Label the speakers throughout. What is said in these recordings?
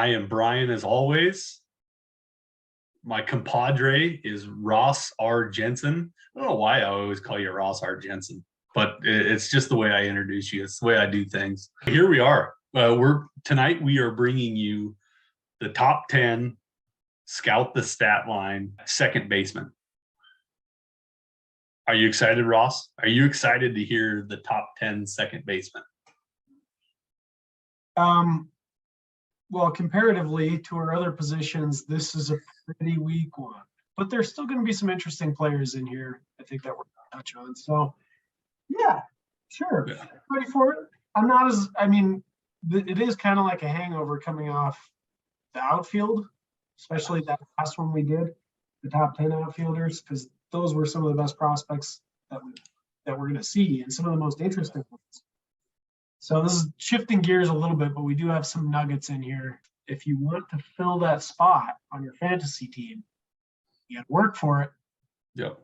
Speaker 1: I am Brian as always. My compadre is Ross R. Jensen. I don't know why I always call you Ross R. Jensen, but it's just the way I introduce you. It's the way I do things. Here we are. Tonight we are bringing you the top 10 Scout the Statline second baseman. Are you excited, Ross? Are you excited to hear the top 10 second baseman?
Speaker 2: Well, comparatively to our other positions, this is a pretty weak one. But there's still going to be some interesting players in here, I think, that we're going to touch on. So, yeah, sure. Yeah. Ready for it? It is kind of like a hangover coming off the outfield, especially that last one we did, the top 10 outfielders, because those were some of the best prospects that we're going to see and some of the most interesting ones. So this is shifting gears a little bit, but we do have some nuggets in here. If you want to fill that spot on your fantasy team, you got to work for it.
Speaker 1: Yep.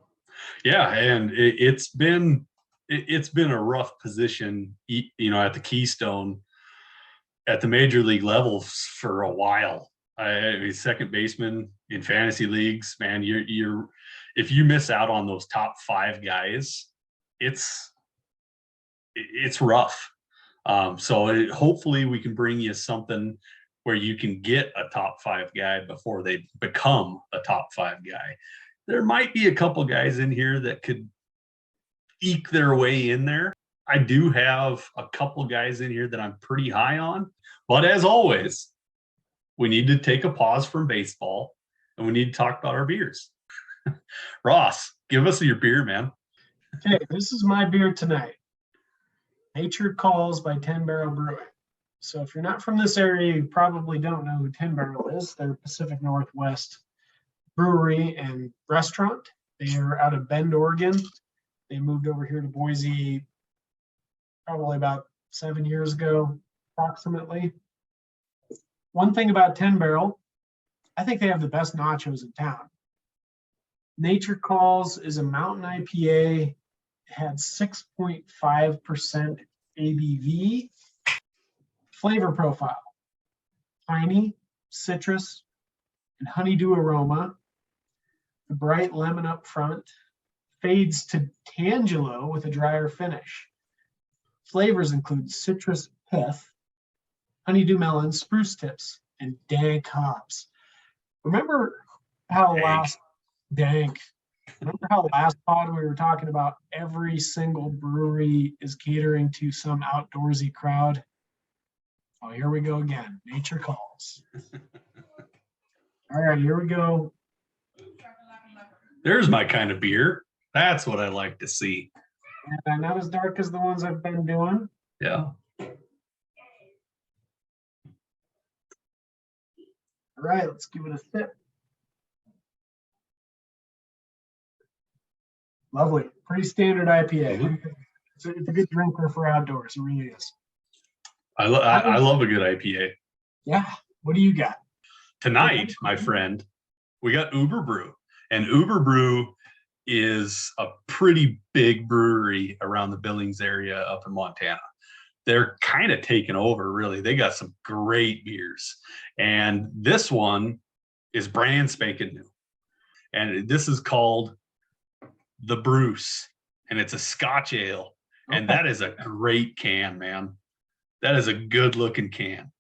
Speaker 1: Yeah, and it's been a rough position, at the Keystone, at the major league levels for a while. Second baseman in fantasy leagues, man, you're if you miss out on those top 5 guys, it's rough. So hopefully we can bring you something where you can get a top 5 guy before they become a top 5 guy. There might be a couple guys in here that could eke their way in there. I do have a couple guys in here that I'm pretty high on, but as always, we need to take a pause from baseball and we need to talk about our beers. Ross, give us your beer, man.
Speaker 2: Okay, this is my beer tonight. Nature Calls by 10 Barrel Brewing. So if you're not from this area, you probably don't know who 10 Barrel is. They're Pacific Northwest brewery and restaurant. They are out of Bend, Oregon. They moved over here to Boise probably about 7 years ago, approximately. One thing about 10 Barrel, I think they have the best nachos in town. Nature Calls is a mountain IPA. It had 6.5% ABV. Flavor profile: piney, citrus, and honeydew aroma. The bright lemon up front fades to tangelo with a drier finish. Flavors include citrus pith, honeydew melon, spruce tips, and dank hops. Remember how last pod we were talking about every single brewery is catering to some outdoorsy crowd? Oh, here we go again. Nature Calls. All right, here we go.
Speaker 1: There's my kind of beer. That's what I like to see.
Speaker 2: And not as dark as the ones I've been doing.
Speaker 1: Yeah.
Speaker 2: All right, let's give it a sip. Lovely. Pretty standard IPA. Mm-hmm. It's a good drinker for outdoors. It really is.
Speaker 1: I love a good IPA.
Speaker 2: Yeah. What do you got?
Speaker 1: Tonight, my friend, we got Uber Brew. And Uber Brew is a pretty big brewery around the Billings area up in Montana. They're kind of taking over, really. They got some great beers. And this one is brand spanking new. And this is called the Bruce. And it's a Scotch ale. And that is a great can, man. That is a good looking can.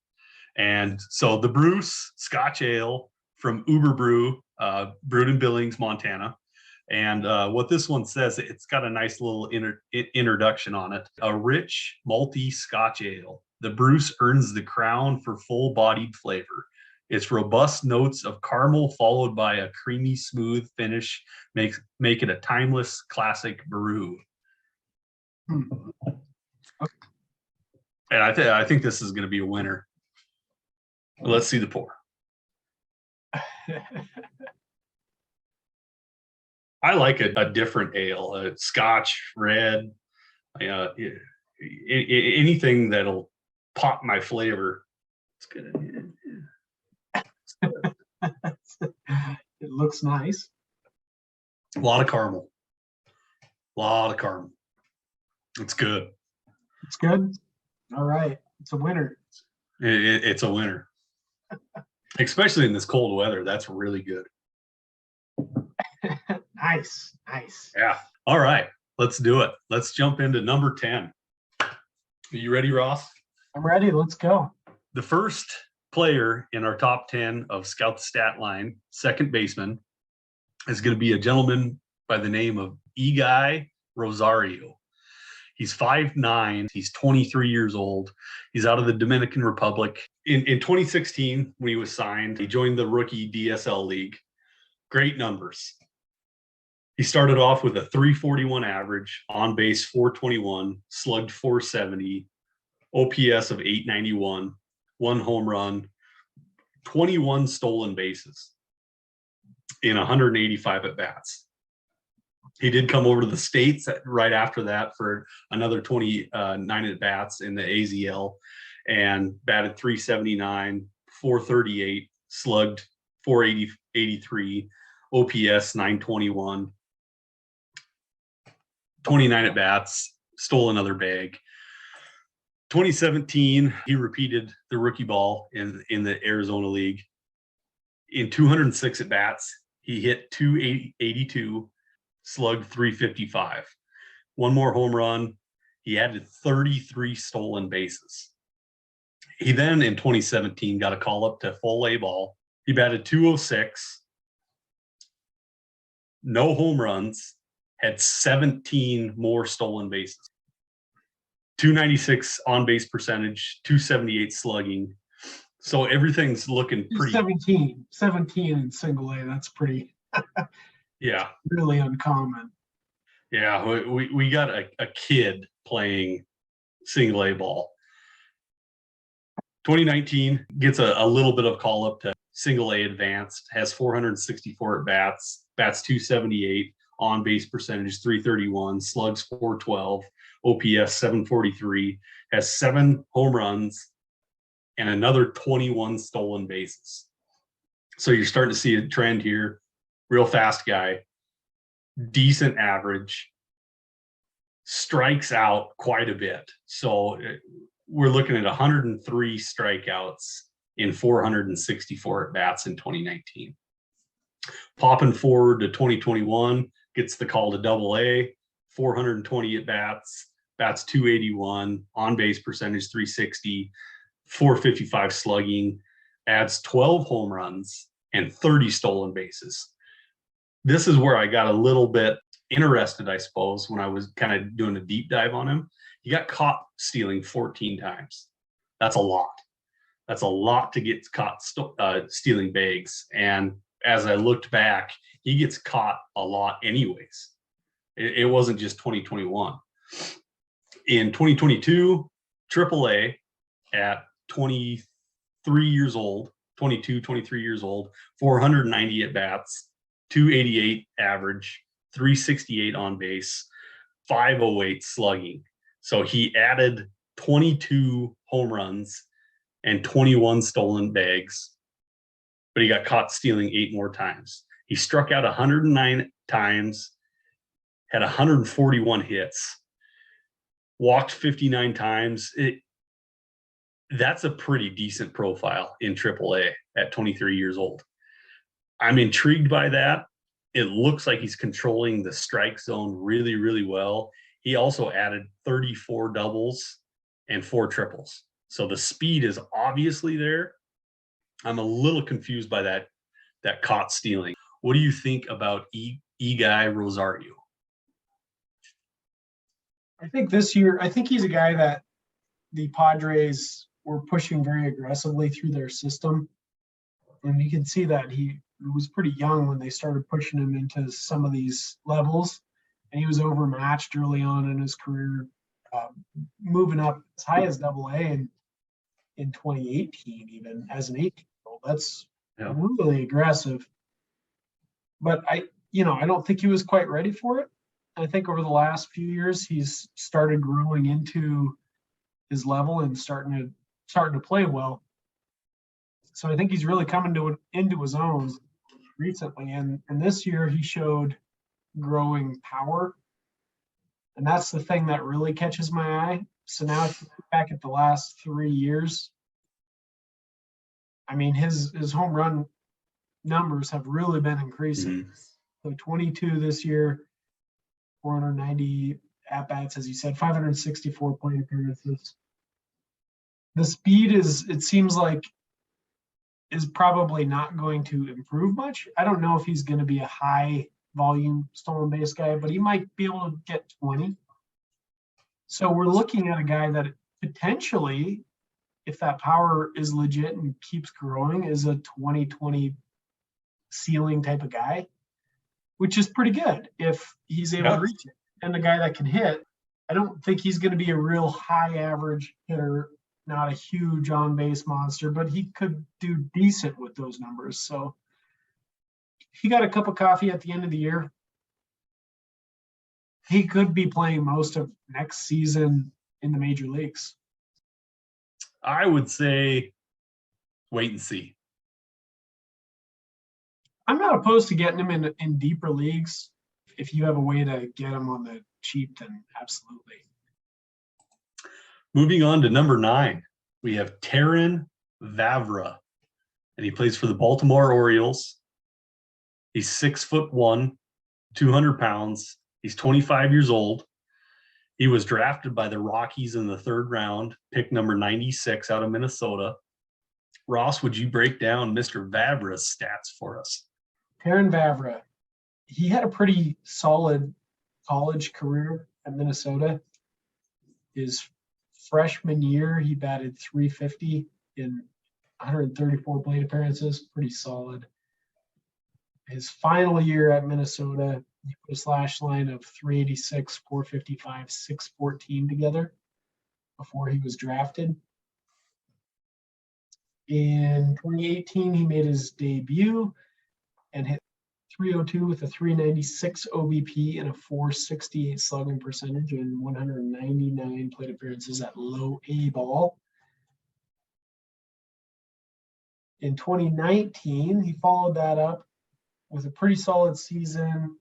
Speaker 1: And so the Bruce Scotch Ale from Uber Brew, brewed in Billings, Montana. And what this one says, it's got a nice little introduction on it. A rich, malty Scotch ale. The Bruce earns the crown for full-bodied flavor. Its robust notes of caramel followed by a creamy, smooth finish make it a timeless classic brew. And I think this is going to be a winner. Let's see the pour. I like a different ale, a Scotch, red, anything that'll pop my flavor. It's good.
Speaker 2: It looks nice.
Speaker 1: A lot of caramel. It's good.
Speaker 2: It's good. All right. It's a winner.
Speaker 1: It's a winner. Especially in this cold weather. That's really good.
Speaker 2: Nice.
Speaker 1: Yeah. All right. Let's do it. Let's jump into number 10. Are you ready, Ross?
Speaker 2: I'm ready. Let's go.
Speaker 1: The first player in our top 10 of Scout the Statline, second baseman, is going to be a gentleman by the name of Guy Rosario. He's 5'9". He's 23 years old. He's out of the Dominican Republic. In 2016, when he was signed, he joined the rookie DSL league. Great numbers. He started off with a 341 average, on base 421, slugged 470, OPS of 891, 1 home run, 21 stolen bases in 185 at bats. He did come over to the States right after that for another 29 at bats in the AZL and batted 379, 438, slugged 483, OPS 921, 29 at bats, stole another bag. 2017, he repeated the rookie ball in the Arizona League. In 206 at bats, he hit 282, slugged 355. 1 more home run. He added 33 stolen bases. He then in 2017 got a call up to full A ball. He batted 206, no home runs, had 17 more stolen bases. 296 on base percentage, 278 slugging. So everything's looking pretty.
Speaker 2: 17 in single A. That's pretty.
Speaker 1: Yeah.
Speaker 2: Really uncommon.
Speaker 1: Yeah, we got a kid playing single A ball. 2019 gets a little bit of call up to single A advanced, has 464 at bats, bats 278, on base percentage 331, slugs 412, OPS 743, has 7 home runs and another 21 stolen bases. So you're starting to see a trend here. Real fast guy, decent average, strikes out quite a bit. So we're looking at 103 strikeouts in 464 at bats in 2019. Popping forward to 2021, gets the call to Double A, 420 at bats, bats 281, on base percentage 360, 455 slugging, adds 12 home runs and 30 stolen bases. This is where I got a little bit interested, I suppose, when I was kind of doing a deep dive on him. He got caught stealing 14 times. That's a lot. That's a lot to get caught stealing bags. And as I looked back, he gets caught a lot anyways. It wasn't just 2021. In 2022, AAA at 23 years old, 22, 23 years old, 490 at bats, 288 average, 368 on base, 508 slugging. So he added 22 home runs and 21 stolen bags, but he got caught stealing 8 more times. He struck out 109 times, had 141 hits, walked 59 times. That's a pretty decent profile in AAA at 23 years old. I'm intrigued by that. It looks like he's controlling the strike zone really, really well. He also added 34 doubles and 4 triples. So the speed is obviously there. I'm a little confused by that caught stealing. What do you think about Guy Rosario?
Speaker 2: I think this year, I think he's a guy that the Padres were pushing very aggressively through their system. And you can see that he was pretty young when they started pushing him into some of these levels. And he was overmatched early on in his career, moving up as high as Double A in 2018, even as an 18-year-old. That's really aggressive. But I don't think he was quite ready for it. I think over the last few years, he's started growing into his level and starting to play well. So I think he's really coming into his own recently. And this year he showed growing power. And that's the thing that really catches my eye. So now if you look back at the last 3 years, I mean, his home run numbers have really been increasing. So 22 this year, 490 at-bats, as you said, 564 plate appearances. The speed it seems like, is probably not going to improve much. I don't know if he's going to be a high volume stolen base guy, but he might be able to get 20. So we're looking at a guy that potentially, if that power is legit and keeps growing, is a 2020 ceiling type of guy, which is pretty good if he's able to reach it. And the guy that can hit, I don't think he's going to be a real high average hitter, not a huge on base monster, but he could do decent with those numbers. So he got a cup of coffee at the end of the year. He could be playing most of next season in the major leagues.
Speaker 1: I would say wait and see.
Speaker 2: I'm not opposed to getting him in deeper leagues. If you have a way to get him on the cheap, then absolutely.
Speaker 1: Moving on to number 9, we have Terrin Vavra, and he plays for the Baltimore Orioles. He's 6'1", 200 pounds. He's 25 years old. He was drafted by the Rockies in the 3rd round, pick number 96 out of Minnesota. Ross, would you break down Mr. Vavra's stats for us?
Speaker 2: Terrin Vavra, he had a pretty solid college career at Minnesota. His freshman year, he batted .350 in 134 plate appearances, pretty solid. His final year at Minnesota, he put a slash line of .386, .455, .614 together before he was drafted. In 2018, he made his debut and hit .302 with a .396 OBP and a .468 slugging percentage in 199 plate appearances at low A ball. In 2019, he followed that up with a pretty solid season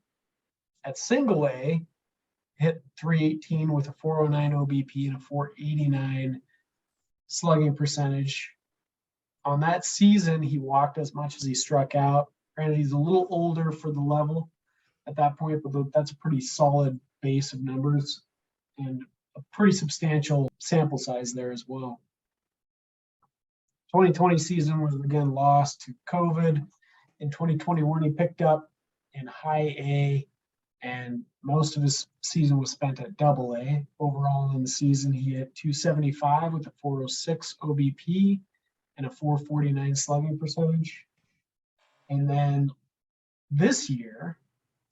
Speaker 2: at single A, hit .318 with a .409 OBP and a .489 slugging percentage. On that season, he walked as much as he struck out. Granted, he's a little older for the level at that point, but that's a pretty solid base of numbers and a pretty substantial sample size there as well. 2020 season was again lost to COVID. In 2021, he picked up in high A, and most of his season was spent at double A. Overall in the season, he hit .275 with a .406 OBP and a .449 slugging percentage. And then this year,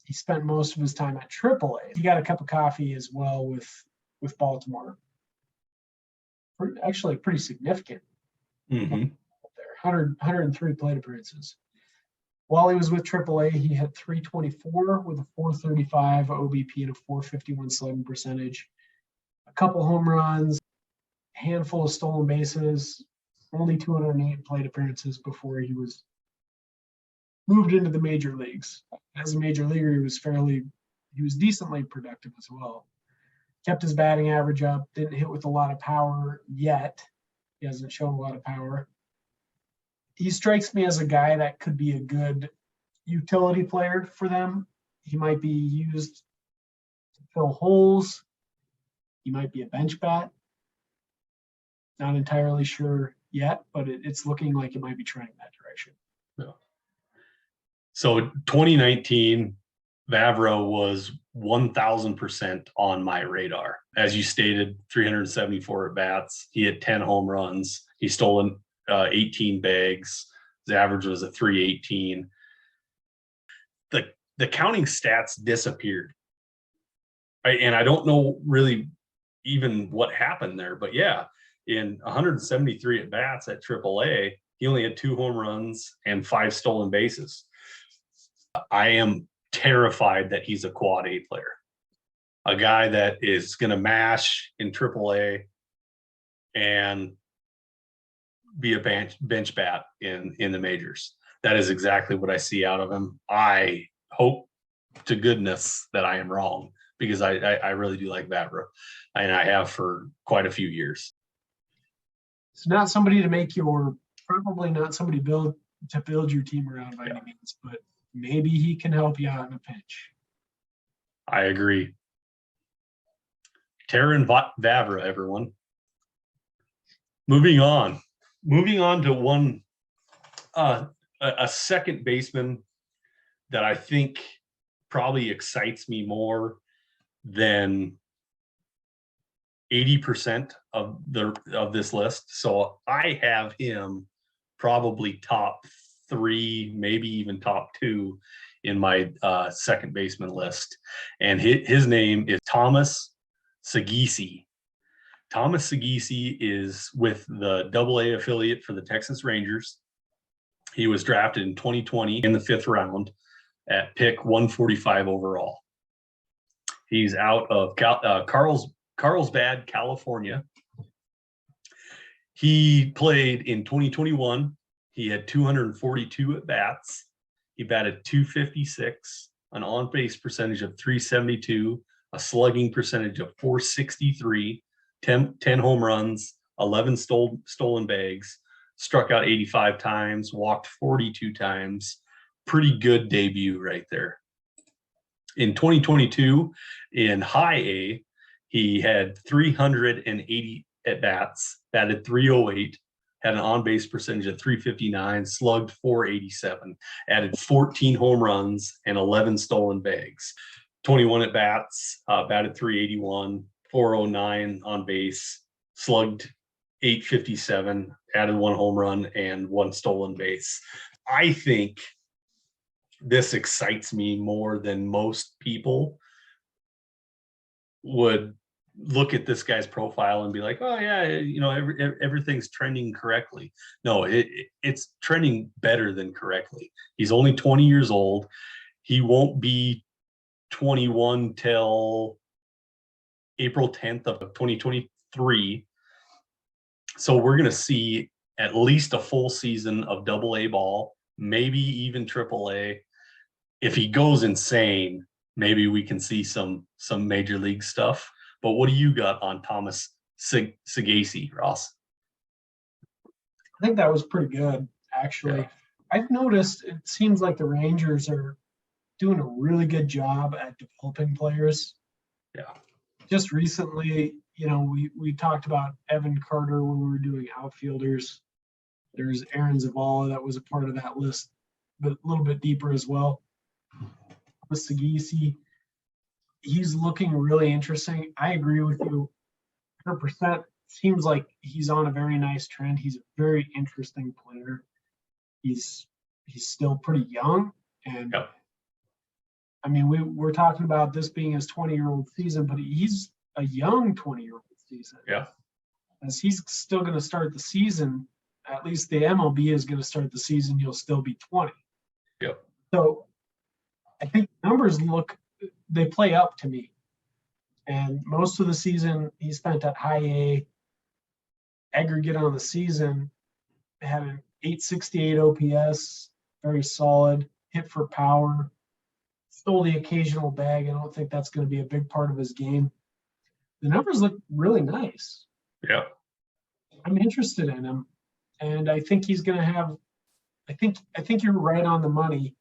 Speaker 2: he spent most of his time at AAA. He got a cup of coffee as well with Baltimore. Actually, pretty significant.
Speaker 1: Mm-hmm.
Speaker 2: 103 plate appearances. While he was with AAA, he had .324 with a .435 OBP and a .451 slugging percentage. A couple home runs, a handful of stolen bases, only 208 plate appearances before he was moved into the major leagues. As a major leaguer, he was decently productive as well. Kept his batting average up, didn't hit with a lot of power yet. He hasn't shown a lot of power. He strikes me as a guy that could be a good utility player for them. He might be used to fill holes. He might be a bench bat. Not entirely sure yet, but it's looking like it might be trending that direction.
Speaker 1: Yeah. So 2019, Vavra was 1,000% on my radar. As you stated, 374 at bats. He had 10 home runs. He stole 18 bags. His average was a .318. The counting stats disappeared. And I don't know really even what happened there, but yeah, in 173 at bats at AAA, he only had 2 home runs and 5 stolen bases. I am terrified that he's a quad A player, a guy that is going to mash in AAA and be a bench bat in the majors. That is exactly what I see out of him. I hope to goodness that I am wrong, because I really do like Vavra, and I have for quite a few years.
Speaker 2: It's not somebody to make your probably not somebody to build your team around by any means, but maybe he can help you out in a pinch.
Speaker 1: I agree. Taryn Vavra, everyone. Moving on to one, a second baseman that I think probably excites me more than 80% of this list. So I have him probably top 3, maybe even top 2 in my second baseman list. And his name is Thomas Sagisi. Thomas Sagisi is with the AA affiliate for the Texas Rangers. He was drafted in 2020 in the 5th round at pick 145 overall. He's out of Carlsbad, California. He played in 2021. He had 242 at bats. He batted .256, an on-base percentage of .372, a slugging percentage of .463, 10 home runs, 11 stolen bags, struck out 85 times, walked 42 times. Pretty good debut right there. In 2022, in high A, he had 380 at bats, batted .308, had an on-base percentage of .359, slugged .487, added 14 home runs and 11 stolen bags. 21 at bats, batted .381, .409 on base, slugged .857, added 1 home run and 1 stolen base. I think this excites me more than most people would look at this guy's profile and be like, oh yeah, everything's trending correctly. No, it's trending better than correctly. He's only 20 years old. He won't be 21 till April 10th of 2023. So we're going to see at least a full season of AA ball, maybe even AAA. If he goes insane, maybe we can see some major league stuff. But what do you got on Thomas Sagasi, Ross?
Speaker 2: I think that was pretty good, actually. Yeah. I've noticed it seems like the Rangers are doing a really good job at developing players.
Speaker 1: Yeah.
Speaker 2: Just recently, we talked about Evan Carter when we were doing outfielders. There's Aaron Zavala that was a part of that list, but a little bit deeper as well. With Sagisi, he's looking really interesting. I agree with you 100%. Seems like he's on a very nice trend. He's a very interesting player. He's still pretty young. And
Speaker 1: yep.
Speaker 2: I mean, we're talking about this being his 20-year-old season, but he's a young 20-year-old season.
Speaker 1: Yeah.
Speaker 2: As he's still going to start the season, at least the MLB is going to start the season, you'll still be 20.
Speaker 1: Yep.
Speaker 2: So I think numbers they play up to me. And most of the season he spent at high A. Aggregate on the season had an 868 OPS, very solid, hit for power, stole the occasional bag. I don't think that's going to be a big part of his game. The numbers look really nice.
Speaker 1: Yeah.
Speaker 2: I'm interested in him. And I think he's going to have, I think you're right on the money.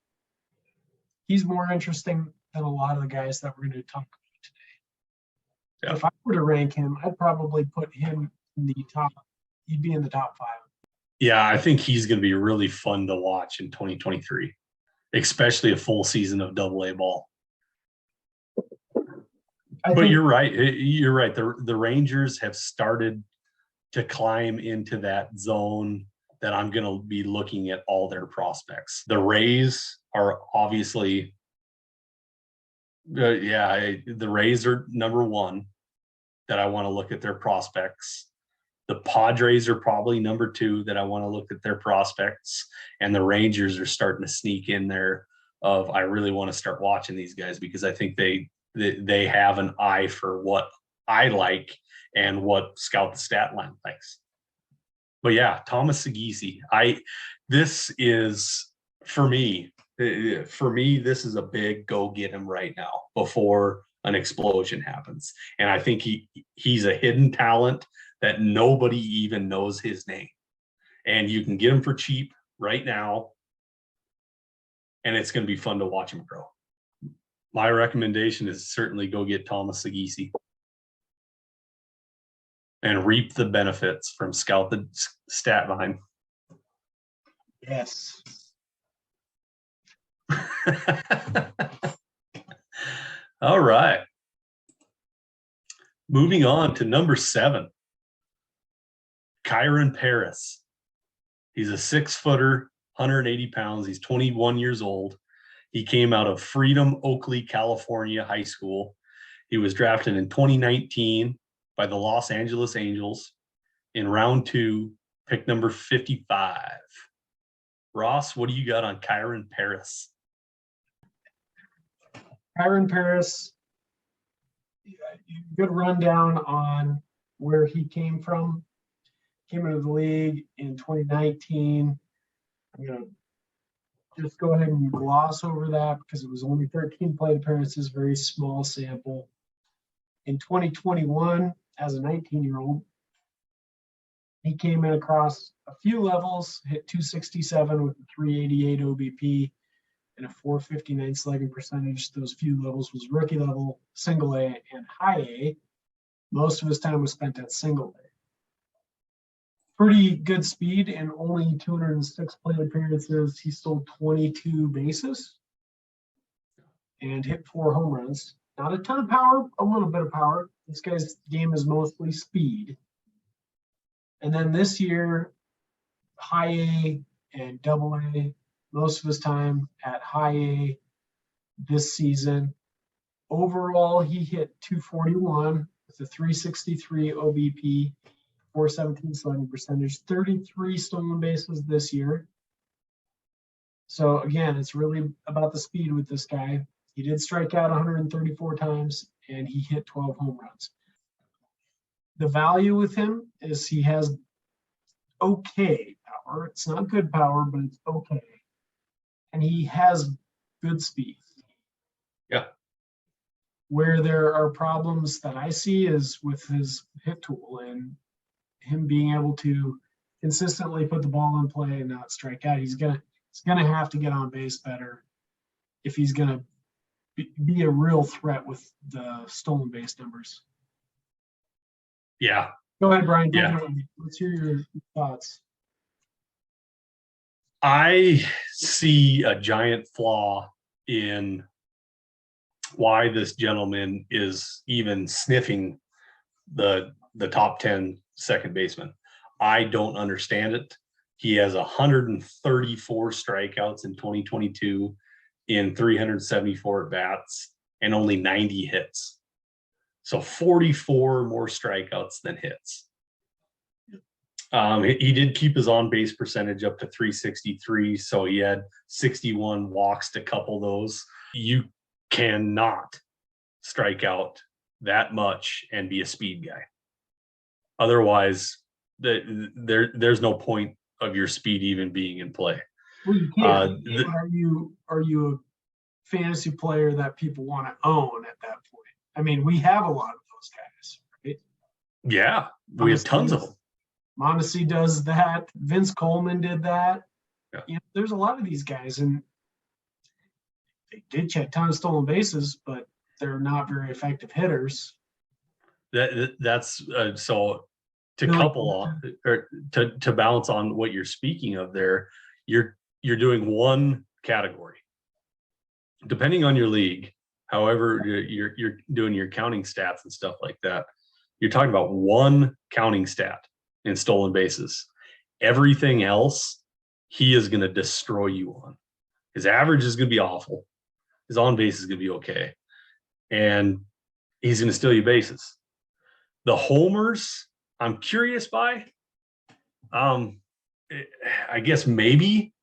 Speaker 2: He's more interesting than a lot of the guys that we're going to talk about today. Yeah. If I were to rank him, I'd probably put him in the top. He'd be in the top 5.
Speaker 1: Yeah, I think he's going to be really fun to watch in 2023, especially a full season of AA ball. But you're right. You're right. The Rangers have started to climb into that zone that I'm going to be looking at all their prospects. The Rays are obviously, the Rays are number 1 that I want to look at their prospects. The Padres are probably number 2 that I want to look at their prospects. And the Rangers are starting to sneak in there of, I really want to start watching these guys because I think they have an eye for what I like and what Scout the Statline likes. But yeah, Thomas Sagisi, this is, for me, this is a big go get him right now before an explosion happens. And I think he's a hidden talent that nobody even knows his name. and you can get him for cheap right now, and it's going to be fun to watch him grow. My recommendation is certainly go get Thomas Sagisi and reap the benefits from Scout the Statline.
Speaker 2: Yes.
Speaker 1: All right. Moving on to number 7, Kyron Paris. He's a 6-footer, 180 pounds. He's 21 years old. He came out of Freedom, Oakley, California high school. He was drafted in 2019 by the Los Angeles Angels in round 2, pick number 55. Ross, what do you got on Kyron Paris?
Speaker 2: Kyron Paris, good rundown on where he came from. Came into the league in 2019. I'm going to just go ahead and gloss over that because it was only 13 plate appearances, very small sample. In 2021, as a 19-year-old, he came in across a few levels, hit 267 with a 388 OBP and a 459 slugging percentage. Those few levels was rookie level, single A, and high A. Most of his time was spent at single A. Pretty good speed in only 206 plate appearances. He stole 22 bases and hit 4 home runs. Not a ton of power, a little bit of power. This guy's game is mostly speed. And then this year, high A and double A, most of his time at high A this season. Overall, he hit 241 with a 363 OBP, 417 slugging percentage, 33 stolen bases this year. So again, it's really about the speed with this guy. He did strike out 134 times and he hit 12 home runs. The value with him is he has okay power. It's not good power, but it's okay. And he has good speed.
Speaker 1: Yeah.
Speaker 2: Where there are problems that I see is with his hit tool and him being able to consistently put the ball in play and not strike out. He's gonna have to get on base better if he's gonna be a real threat with the stolen base numbers.
Speaker 1: Yeah.
Speaker 2: Go ahead, Brian.
Speaker 1: Yeah.
Speaker 2: Let's hear your thoughts.
Speaker 1: I see a giant flaw in why this gentleman is even sniffing the top 10 second baseman. I don't understand it. He has 134 strikeouts in 2022 in 374 at-bats and only 90 hits. So 44 more strikeouts than hits. He did keep his on-base percentage up to 363, so he had 61 walks to couple those. You cannot strike out that much and be a speed guy. Otherwise, there's no point of your speed even being in play.
Speaker 2: Well, you can't. Are you a fantasy player that people want to own at that point? I mean, we have a lot of those guys, right?
Speaker 1: Yeah, we have tons of them.
Speaker 2: Mondesi does that. Vince Coleman did that.
Speaker 1: Yeah.
Speaker 2: You know, there's a lot of these guys, and they did check a ton of stolen bases, but they're not very effective hitters.
Speaker 1: That's so to couple on or to balance on what you're speaking of there. You're doing one category, depending on your league. However, you're doing your counting stats and stuff like that. You're talking about one counting stat in stolen bases. Everything else, he is going to destroy you on. His average is going to be awful. His on base is going to be okay. And he's going to steal you bases. The homers, I'm curious by. I guess maybe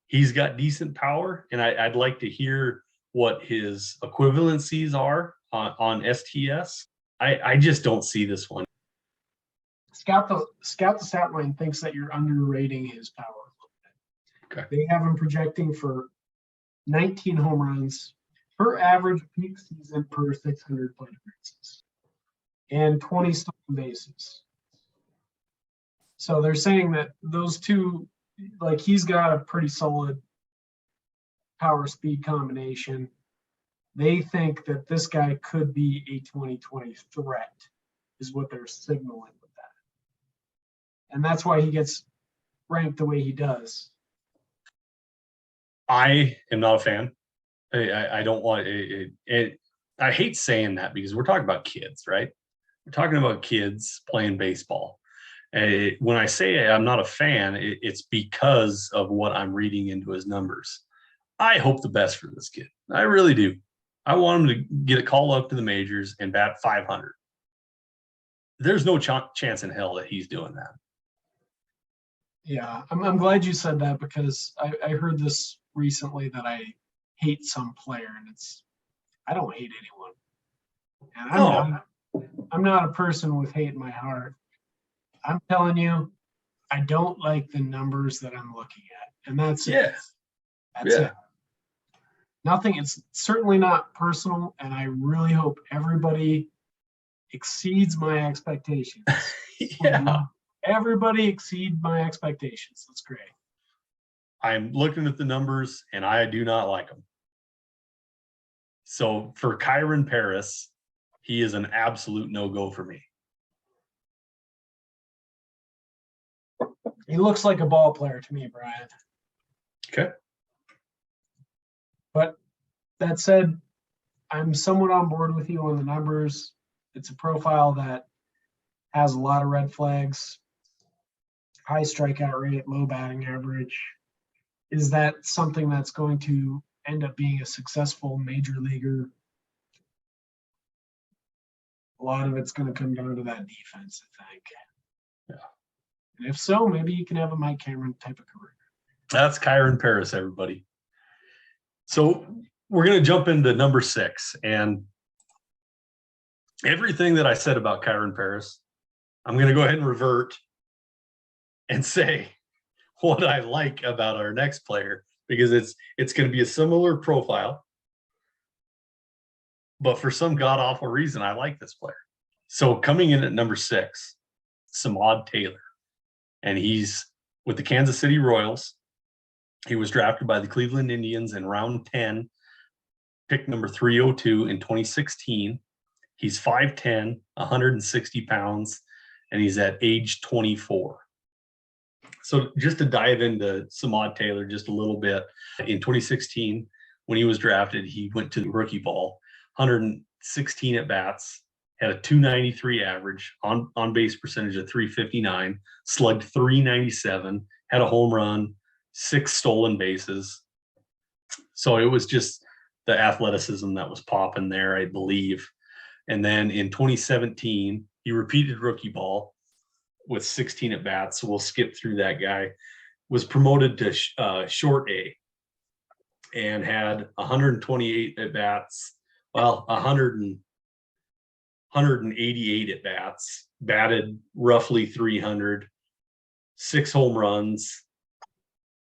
Speaker 1: he's got decent power, and I'd like to hear what his equivalencies are on STS. I just don't see this one.
Speaker 2: Scout the Statline thinks that you're underrating his power a little bit. Okay. They have him projecting for 19 home runs per average peak season per 600 plate appearances and 20 stolen bases. So they're saying that those two, like he's got a pretty solid power speed combination. They think that this guy could be a 2020 threat, is what they're signaling with that. And that's why he gets ranked the way he does.
Speaker 1: I am not a fan. I don't want it. I hate saying that because we're talking about kids, right? We're talking about kids playing baseball. When I say I'm not a fan, it's because of what I'm reading into his numbers. I hope the best for this kid. I really do. I want him to get a call up to the majors and bat 500. There's no chance in hell that he's doing that.
Speaker 2: Yeah, I'm glad you said that because I heard this recently that I hate some player, and I don't hate anyone. And I'm not a person with hate in my heart. I'm telling you, I don't like the numbers that I'm looking at. And that's it. That's it. Nothing, it's certainly not personal, and I really hope everybody exceeds my expectations.
Speaker 1: Yeah.
Speaker 2: Everybody exceed my expectations. That's great.
Speaker 1: I'm looking at the numbers, and I do not like them. So for Kyron Paris, he is an absolute no-go for me.
Speaker 2: He looks like a ball player to me, Brian.
Speaker 1: Okay.
Speaker 2: But that said, I'm somewhat on board with you on the numbers. It's a profile that has a lot of red flags, high strikeout rate, low batting average. Is that something that's going to end up being a successful major leaguer? A lot of it's going to come down to that defense, I think.
Speaker 1: Yeah.
Speaker 2: And if so, maybe you can have a Mike Cameron type of career.
Speaker 1: That's Kyron Paris, everybody. So we're going to jump into number 6. And everything that I said about Kyron Paris, I'm going to go ahead and revert and say what I like about our next player, because it's going to be a similar profile. But for some god-awful reason, I like this player. So coming in at number 6, Samad Taylor. And he's with the Kansas City Royals. He was drafted by the Cleveland Indians in round 10, pick number 302 in 2016. He's 5'10", 160 pounds, and he's at age 24. So just to dive into Samad Taylor just a little bit, in 2016, when he was drafted, he went to the rookie ball, 116 at-bats, had a 293 average, on base percentage of 359, slugged 397, had a home run, 6 stolen bases. So it was just the athleticism that was popping there, I believe. And then in 2017, he repeated rookie ball with 16 at bats. So we'll skip through that guy. Was promoted to short A and had 128 at bats. Well, 188 at bats, batted roughly 300, 6 home runs,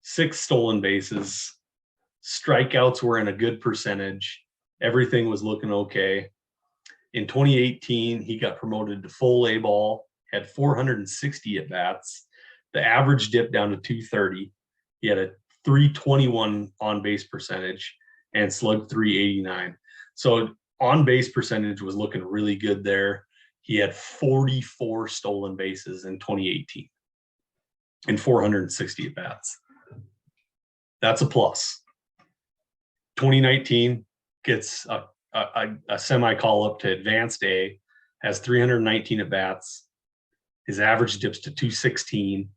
Speaker 1: 6 stolen bases, strikeouts were in a good percentage. Everything was looking okay. In 2018, he got promoted to full A ball, had 460 at bats. The average dipped down to 230. He had a 321 on base percentage and slugged 389. So on base percentage was looking really good there. He had 44 stolen bases in 2018 and 460 at bats. That's a plus. 2019 gets a semi call up to advanced A, has 319 at bats. His average dips to 216,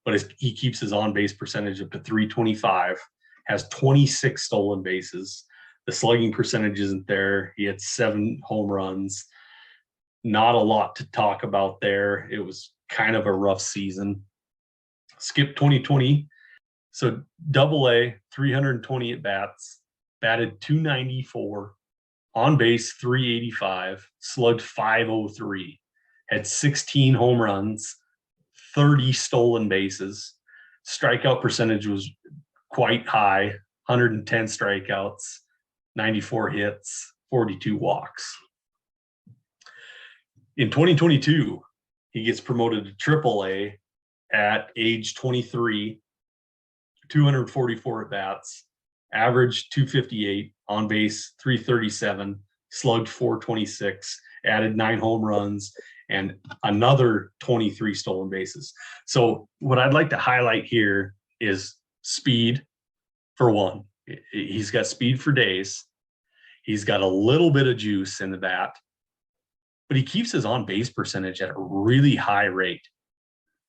Speaker 1: but he keeps his on base percentage up to 325, has 26 stolen bases. The slugging percentage isn't there. He had 7 home runs. Not a lot to talk about there. It was kind of a rough season. Skip 2020. So double A, 320 at bats, batted 294, on base 385, slugged 503, had 16 home runs, 30 stolen bases. Strikeout percentage was quite high, 110 strikeouts, 94 hits, 42 walks. In 2022, he gets promoted to triple A, at age 23, 244 at bats, average 258, on base 337, slugged 426, added 9 home runs, and another 23 stolen bases. So what I'd like to highlight here is speed, for one. He's got speed for days. He's got a little bit of juice in the bat, but he keeps his on-base percentage at a really high rate.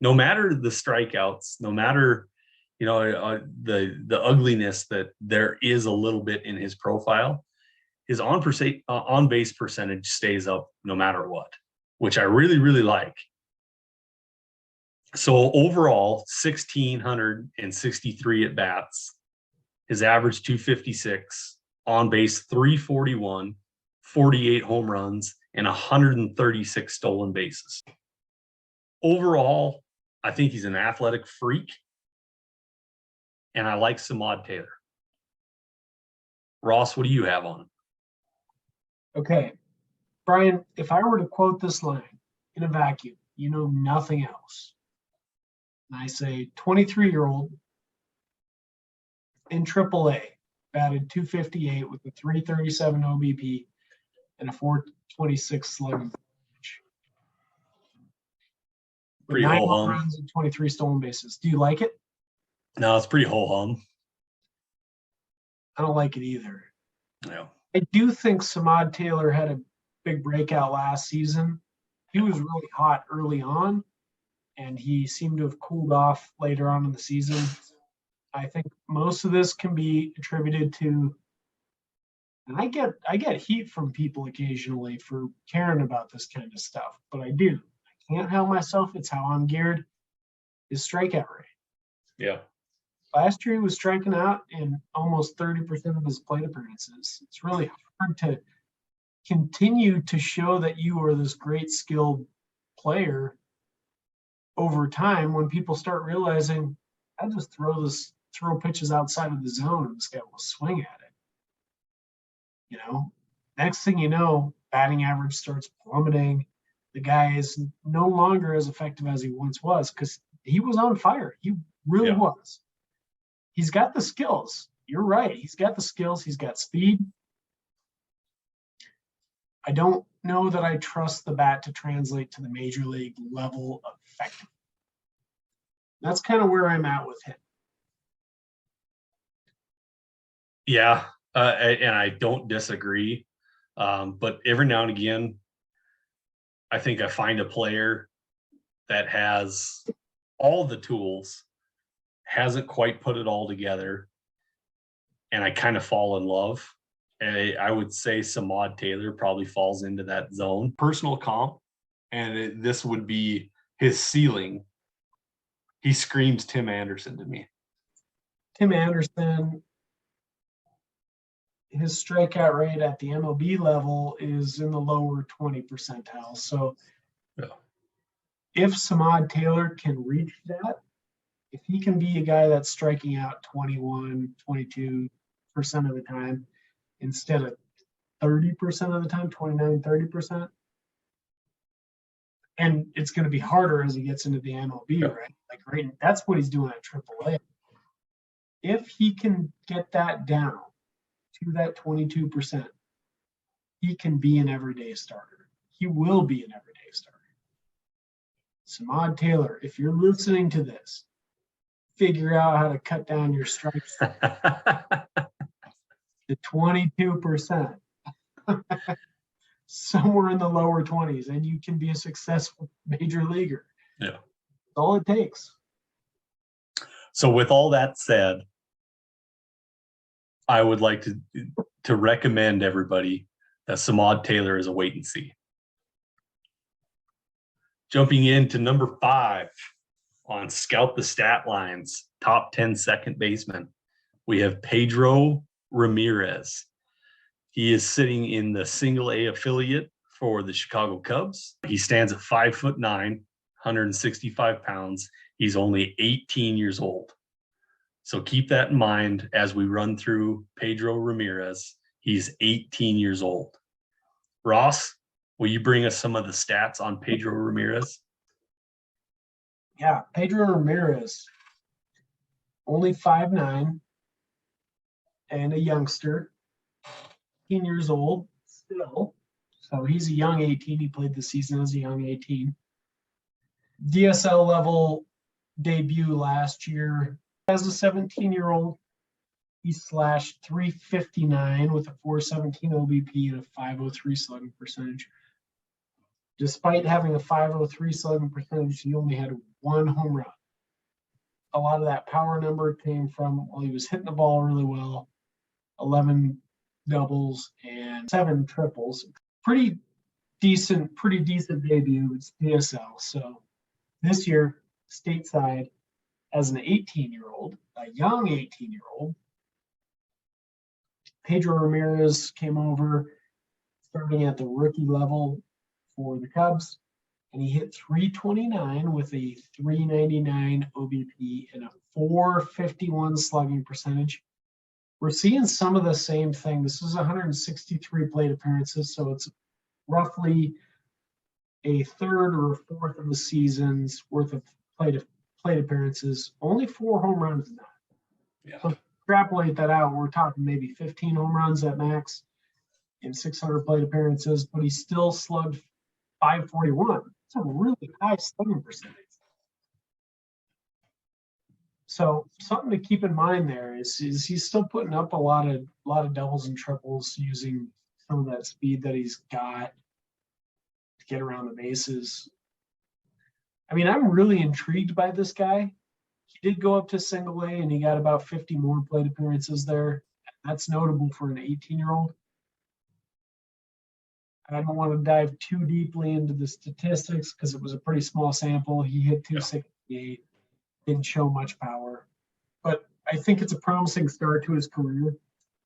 Speaker 1: No matter the strikeouts, no matter the ugliness that there is a little bit in his profile, his on-base percentage stays up no matter what, which I really, really like. So overall, 1,663 at bats, his average 256, on base 341, 48 home runs, and 136 stolen bases. Overall, I think he's an athletic freak, and I like Samad Taylor. Ross, what do you have on him?
Speaker 2: Okay, Brian, if I were to quote this line in a vacuum, you know nothing else, and I say 23-year-old in AAA, batted 258 with a 337 OBP and a 426 slugging.
Speaker 1: Pretty
Speaker 2: 9
Speaker 1: ho
Speaker 2: home
Speaker 1: hum.
Speaker 2: runs and 23 stolen bases. Do you like it?
Speaker 1: No, it's pretty ho hum.
Speaker 2: I don't like it either.
Speaker 1: Yeah.
Speaker 2: I do think Samad Taylor had a big breakout last season. He was really hot early on, and he seemed to have cooled off later on in the season. I think most of this can be attributed to, and I get heat from people occasionally for caring about this kind of stuff, but I do. I can't help myself. It's how I'm geared. His strikeout rate.
Speaker 1: Yeah.
Speaker 2: Last year he was striking out in almost 30% of his plate appearances. It's really hard to continue to show that you are this great skilled player over time when people start realizing I just throw pitches outside of the zone and this guy will swing at it. You know, next thing you know, batting average starts plummeting. The guy is no longer as effective as he once was because he was on fire. He really was. He's got the skills. You're right. He's got the skills. He's got speed. I don't know that I trust the bat to translate to the major league level of effectiveness. That's kind of where I'm at with him.
Speaker 1: Yeah, and I don't disagree. But every now and again, I think I find a player that has all the tools, hasn't quite put it all together, and I kind of fall in love. And I would say Samad Taylor probably falls into that zone. Personal comp, and this would be his ceiling. He screams Tim Anderson to me.
Speaker 2: Tim Anderson, his strikeout rate at the MLB level is in the lower 20 percentile. So if Samad Taylor can reach that, if he can be a guy that's striking out 21, 22% of the time instead of 30% of the time, 29, 30%, and it's going to be harder as he gets into the MLB, right? Like right, that's what he's doing at AAA. If he can get that down to that 22%, he can be an everyday starter. He will be an everyday starter. Samad Taylor, if you're listening to this, figure out how to cut down your strikes to 22%. Somewhere in the lower 20s, and you can be a successful major leaguer.
Speaker 1: Yeah.
Speaker 2: That's all it takes.
Speaker 1: So with all that said, I would like to recommend everybody that Samad Taylor is a wait and see. Jumping into number 5 on Scout the Statline's top 10 second baseman, we have Pedro Ramirez. He is sitting in the single A affiliate for the Chicago Cubs. He stands at 5'9", 165 pounds. He's only 18 years old. So keep that in mind as we run through Pedro Ramirez. He's 18 years old. Ross, will you bring us some of the stats on Pedro Ramirez?
Speaker 2: Yeah, Pedro Ramirez, only 5'9" and a youngster, 18 years old still. So he's a young 18. He played the season as a young 18. DSL level debut last year as a 17-year-old. He slashed 359 with a 417 OBP and a 503 slugging percentage. Despite having a 503 slugging percentage, he only had one home run. A lot of that power number came from, well, he was hitting the ball really well, 11 doubles and 7 triples. Pretty decent debut. It's DSL. So this year, stateside, as an 18-year-old, a young 18-year-old, Pedro Ramirez came over starting at the rookie level for the Cubs, and he hit 329 with a 399 OBP and a 451 slugging percentage. We're seeing some of the same thing. This is 163 plate appearances, so it's roughly a third or a fourth of the season's worth of plate appearances. Only 4 home runs now.
Speaker 1: Yeah.
Speaker 2: So extrapolate that out, we're talking maybe 15 home runs at max in 600 plate appearances, but he still slugged 541. It's a really high slugging percentage. So something to keep in mind there is he's still putting up a lot of doubles and triples using some of that speed that he's got to get around the bases. I mean, I'm really intrigued by this guy. He did go up to single A and he got about 50 more plate appearances there. That's notable for an 18-year-old. I don't want to dive too deeply into the statistics because it was a pretty small sample. He hit 268, didn't show much power. But I think it's a promising start to his career.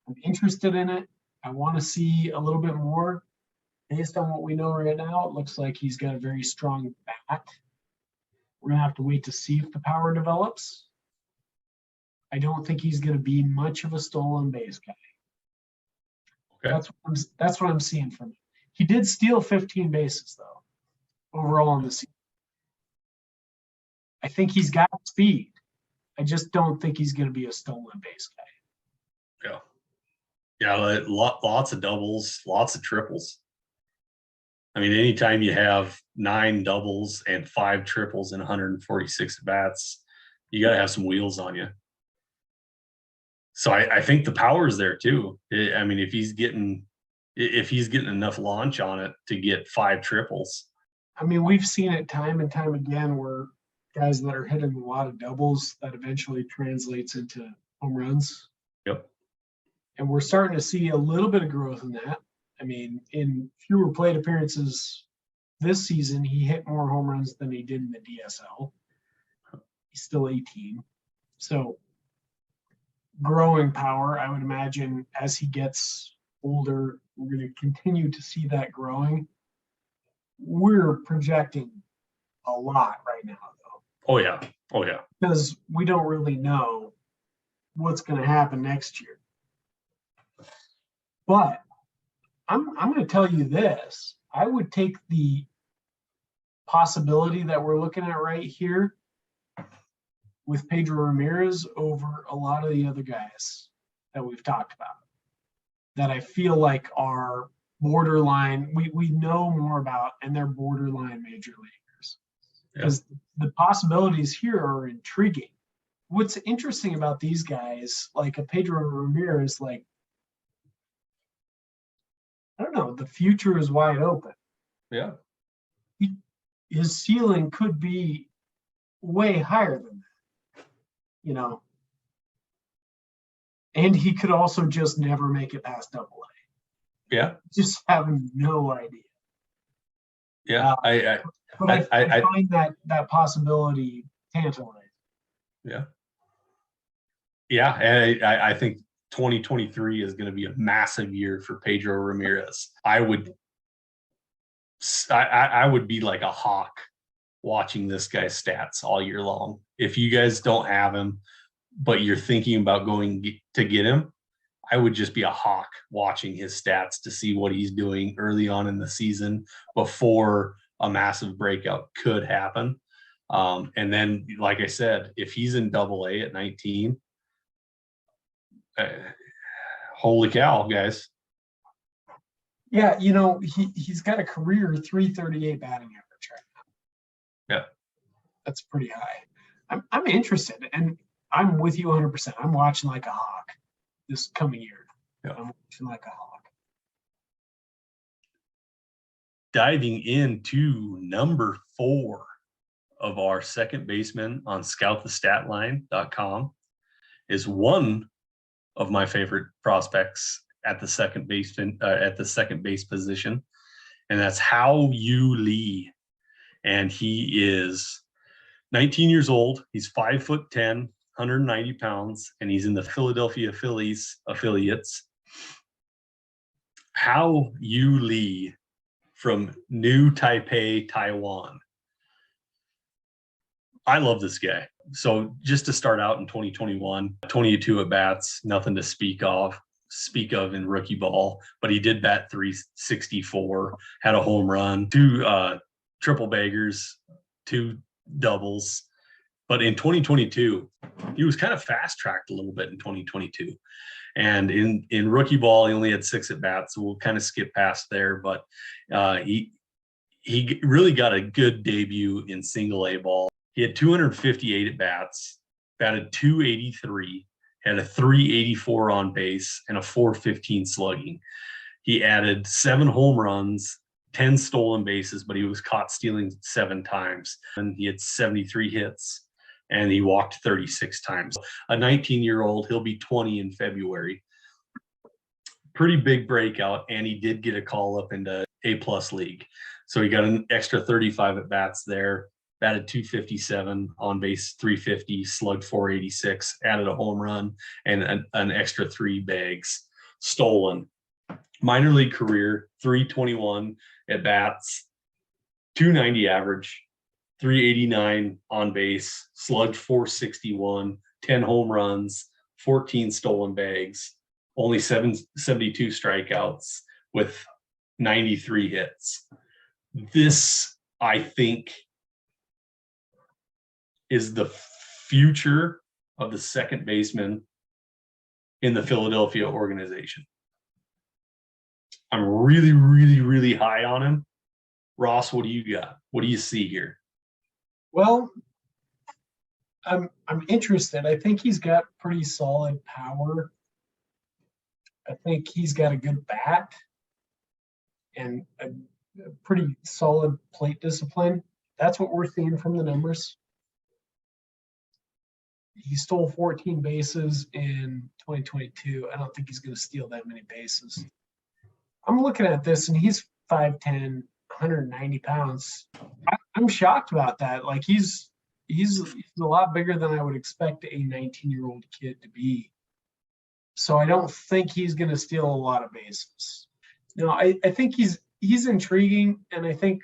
Speaker 2: I'm interested in it. I want to see a little bit more. Based on what we know right now, it looks like he's got a very strong bat. We're going to have to wait to see if the power develops. I don't think he's going to be much of a stolen base guy.
Speaker 1: Okay.
Speaker 2: That's what I'm seeing from him. He did steal 15 bases, though, overall in the season. I think he's got speed. I just don't think he's going to be a stolen base guy.
Speaker 1: Yeah. Yeah, lots of doubles, lots of triples. I mean, anytime you have 9 doubles and 5 triples in 146 bats, you got to have some wheels on you. So I think the power is there too. I mean, if he's getting enough launch on it to get 5 triples.
Speaker 2: I mean, we've seen it time and time again where guys that are hitting a lot of doubles, that eventually translates into home runs.
Speaker 1: Yep.
Speaker 2: And we're starting to see a little bit of growth in that. I mean, in fewer plate appearances this season, he hit more home runs than he did in the DSL. He's still 18. So growing power, I would imagine as he gets older, we're going to continue to see that growing. We're projecting a lot right now, though.
Speaker 1: Oh, yeah. Oh, yeah.
Speaker 2: Because we don't really know what's going to happen next year. But I'm going to tell you this. I would take the possibility that we're looking at right here with Pedro Ramirez over a lot of the other guys that we've talked about that I feel like are borderline, we know more about, and they're borderline major leaguers. Because the possibilities here are intriguing. What's interesting about these guys, like a Pedro Ramirez, like, I don't know, the future is wide open.
Speaker 1: Yeah.
Speaker 2: His ceiling could be way higher than that, you know. And he could also just never make it past AA.
Speaker 1: Yeah.
Speaker 2: Just having no idea.
Speaker 1: Yeah.
Speaker 2: I find that possibility tantalizing.
Speaker 1: Yeah. Yeah. And I think 2023 is going to be a massive year for Pedro Ramirez. I would be like a hawk watching this guy's stats all year long. If you guys don't have him, but you're thinking about going to get him, I would just be a hawk watching his stats to see what he's doing early on in the season before a massive breakout could happen. And then, like I said, if he's in Double A at 19, holy cow, guys.
Speaker 2: Yeah, you know, he's got a career 338 batting average right now.
Speaker 1: Yeah.
Speaker 2: That's pretty high. I'm interested, and I'm with you 100%. I'm watching like a hawk this coming year.
Speaker 1: Yeah.
Speaker 2: I'm watching like a hawk.
Speaker 1: Diving into number 4 of our second baseman on scoutthestatline.com is one of my favorite prospects at the second base position, and that's Hao Yu Lee. And he is 19 years old. He's 5'10", 190 pounds, and he's in the Philadelphia Phillies affiliates. Hao Yu Lee from New Taipei, Taiwan. I love this guy. So just to start out in 2021, 22 at bats, nothing to speak of in rookie ball, but he did bat 364, had a home run, 2 triple baggers, 2 doubles. But in 2022, he was kind of fast tracked a little bit in 2022. And in rookie ball, he only had 6 at bats. So we'll kind of skip past there, but he really got a good debut in single A ball. He had 258 at bats, batted 283, had a 384 on base, and a 415 slugging. He added 7 home runs, 10 stolen bases, but he was caught stealing 7 times. And he had 73 hits, and he walked 36 times. A 19-year-old, he'll be 20 in February. Pretty big breakout, and he did get a call up into A+ league. So he got an extra 35 at bats there. Batted 257, on base 350, slugged 486, added a home run, and an extra 3 bags stolen. Minor league career, 321 at bats, 290 average, 389 on base, slugged 461, 10 home runs, 14 stolen bags, only 72 strikeouts with 93 hits. This, I think, is the future of the second baseman in the Philadelphia organization. I'm really, really, really high on him. Ross, what do you got? What do you see here?
Speaker 2: Well, I'm interested. I think he's got pretty solid power. I think he's got a good bat and a pretty solid plate discipline. That's what we're seeing from the numbers. He stole 14 bases in 2022. I don't think he's going to steal that many bases. I'm looking at this, and he's 5'10", 190 pounds. I'm shocked about that. Like he's a lot bigger than I would expect a 19-year-old kid to be. So I don't think he's going to steal a lot of bases. No, I think he's intriguing, and I think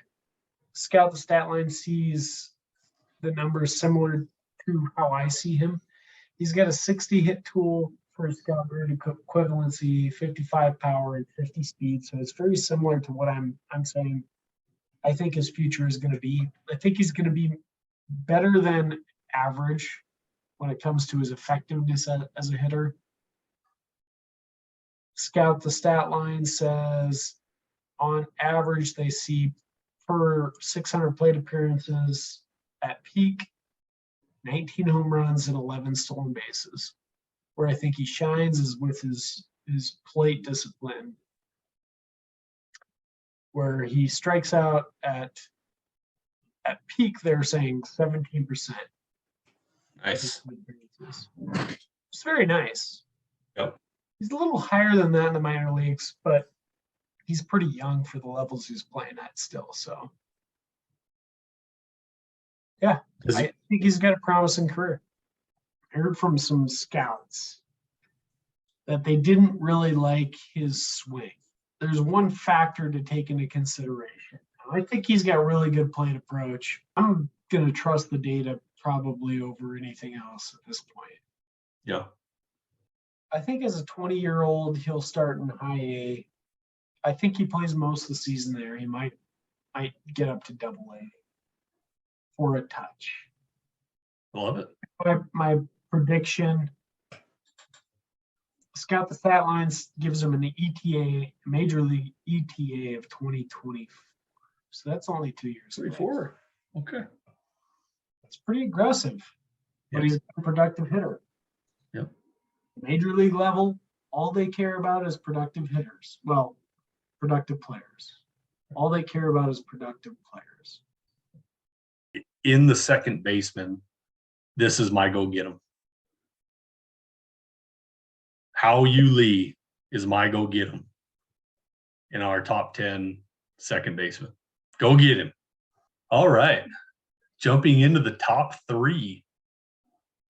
Speaker 2: Scout the Statline sees the numbers similar to how I see him. He's got a 60 hit tool for his Scout grade equivalency, 55 power, and 50 speed. So it's very similar to what I'm saying I think his future is going to be. I think he's going to be better than average when it comes to his effectiveness as a hitter. Scout the Statline says on average they see per 600 plate appearances at peak 19 home runs and 11 stolen bases. Where I think he shines is with his plate discipline, where he strikes out at peak. They're saying 17%.
Speaker 1: Nice.
Speaker 2: It's very nice.
Speaker 1: Yep.
Speaker 2: He's a little higher than that in the minor leagues, but he's pretty young for the levels he's playing at still. So, yeah, I think he's got a promising career. I heard from some scouts that they didn't really like his swing. There's one factor to take into consideration. I think he's got a really good plate approach. I'm going to trust the data probably over anything else at this point.
Speaker 1: Yeah.
Speaker 2: I think as a 20-year-old, he'll start in high A. I think he plays most of the season there. He might get up to Double A. for a touch.
Speaker 1: Love it.
Speaker 2: My prediction, Scout the Statlines gives him an ETA, Major League ETA of 2020. So that's only 2 years.
Speaker 1: 34. Okay.
Speaker 2: It's pretty aggressive, but he's a productive hitter.
Speaker 1: Yep.
Speaker 2: Major league level, all they care about is productive hitters. Well, productive players. All they care about is productive players.
Speaker 1: In the second baseman, this is my go get him. How You Lee is my go get him in our top 10 second baseman. Go get him. All right. Jumping into the top 3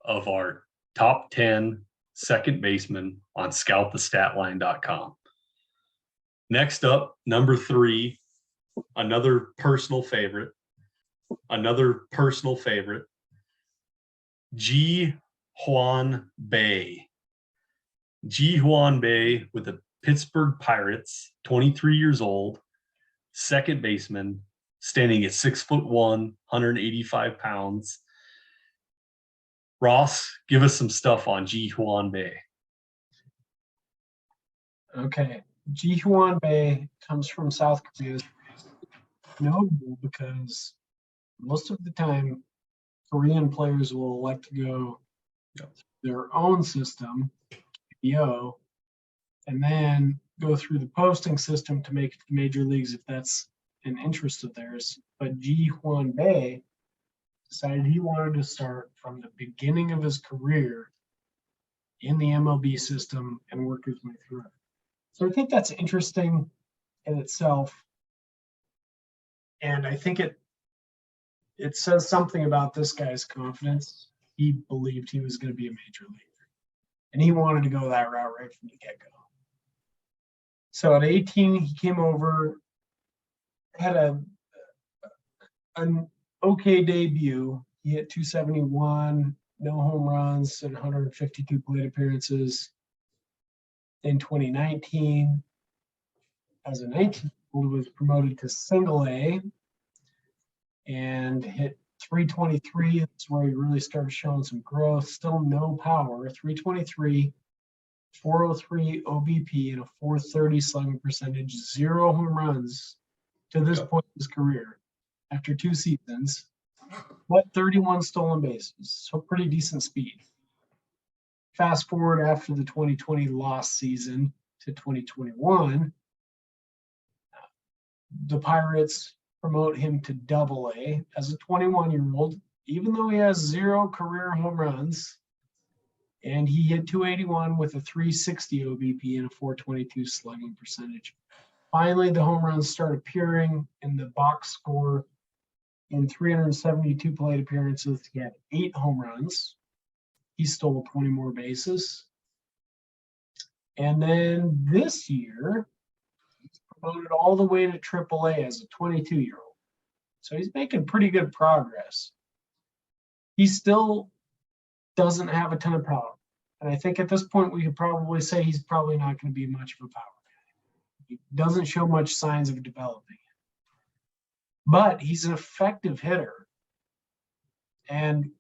Speaker 1: of our top 10 second baseman on scoutthestatline.com. Next up, number 3, another personal favorite. Ji Hwan Bae. Ji Hwan Bae with the Pittsburgh Pirates, 23 years old, second baseman, standing at 6'1", 185 pounds. Ross, give us some stuff on Ji Hwan Bae.
Speaker 2: Okay. Ji Hwan Bae comes from South Korea. Notable because most of the time, Korean players will elect to go their own system, KBO, and then go through the posting system to make it to major leagues if that's an interest of theirs. But Ji Hwan Bae decided he wanted to start from the beginning of his career in the MLB system and work his way through it. So I think that's interesting in itself. And I think it says something about this guy's confidence. He believed he was going to be a major leaguer. And he wanted to go that route right from the get-go. So at 18, he came over, had an okay debut. He hit 271, no home runs, and 152 plate appearances. In 2019, as a 19-year-old, was promoted to single A and hit 323. That's where he really started showing some growth. Still no power. 323, 403 OBP, and a 430 slugging percentage. 0 home runs to this point in his career after 2 seasons. But 31 stolen bases, so pretty decent speed. Fast forward after the 2020 lost season to 2021, the Pirates promote him to Double A as a 21-year-old, even though he has 0 career home runs. And he hit 281 with a 360 OBP and a 422 slugging percentage. Finally, the home runs start appearing in the box score. In 372 plate appearances, he had 8 home runs. He stole 20 more bases. And then this year, he's promoted all the way to AAA as a 22-year-old. So he's making pretty good progress. He still doesn't have a ton of power. And I think at this point, we could probably say he's probably not going to be much of a power guy. He doesn't show much signs of developing it. But he's an effective hitter. And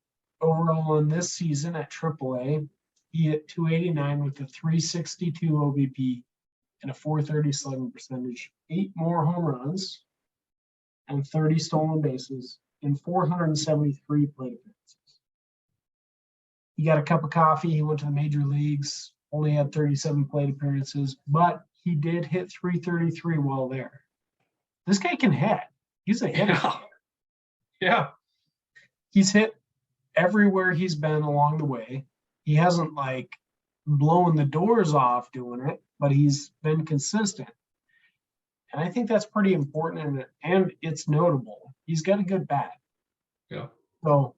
Speaker 2: overall in this season at AAA, he hit 289 with a 362 OBP and a 430 slugging percentage, 8 more home runs, and 30 stolen bases in 473 plate appearances. He got a cup of coffee. He went to the major leagues, only had 37 plate appearances, but he did hit 333 while there. This guy can hit. He's a hitter.
Speaker 1: Yeah.
Speaker 2: He's hit everywhere he's been along the way. He hasn't like blown the doors off doing it, but he's been consistent. And I think that's pretty important, and it's notable. He's got a good bat.
Speaker 1: Yeah.
Speaker 2: So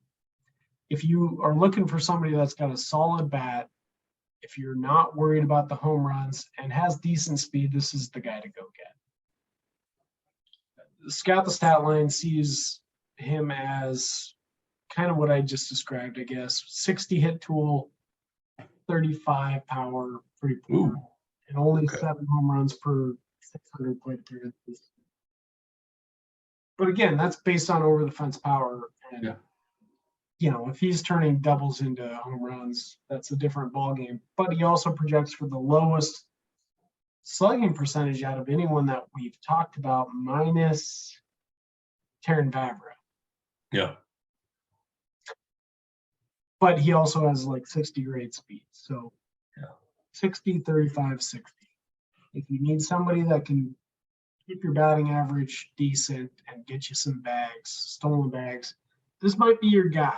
Speaker 2: if you are looking for somebody that's got a solid bat, if you're not worried about the home runs and has decent speed, this is the guy to go get. Scout the Statline sees him as kind of what I just described, I guess. 60 hit tool, 35 power, pretty poor, and only 7 home runs per 600 plate appearances. But again, that's based on over the fence power And,
Speaker 1: Yeah.
Speaker 2: you know, if he's turning doubles into home runs, that's a different ballgame. But he also projects for the lowest slugging percentage out of anyone that we've talked about, minus Terran Vavra.
Speaker 1: Yeah.
Speaker 2: But he also has like 60 grade speed. So
Speaker 1: Yeah.
Speaker 2: 60, 35, 60. If you need somebody that can keep your batting average decent and get you some bags, stolen bags, this might be your guy.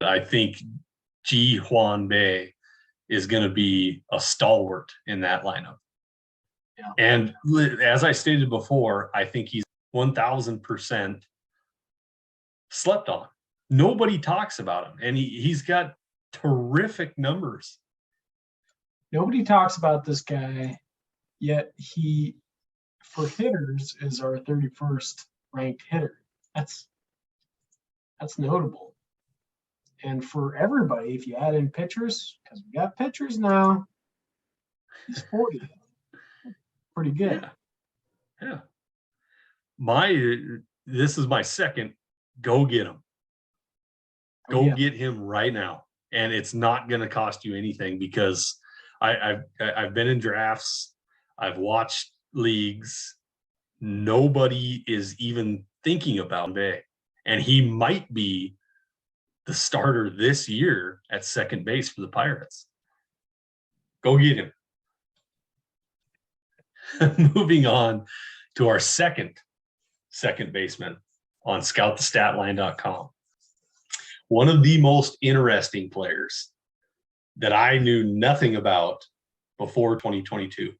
Speaker 1: I think Ji Hwan Bei is going to be a stalwart in that lineup.
Speaker 2: Yeah.
Speaker 1: And as I stated before, I think he's 1,000% slept on. Nobody talks about him, and he's got terrific numbers.
Speaker 2: Nobody talks about this guy, yet he, for hitters, is our 31st ranked hitter. That's notable. And for everybody, if you add in pitchers, because we got pitchers now, he's 40. Pretty good.
Speaker 1: Yeah. This is my second. Go get him. Go get him right now. And it's not going to cost you anything, because I've been in drafts. I've watched leagues. Nobody is even thinking about Bay. And he might be the starter this year at second base for the Pirates. Go get him. Moving on to our second baseman on scoutthestatline.com. One of the most interesting players that I knew nothing about before 2022.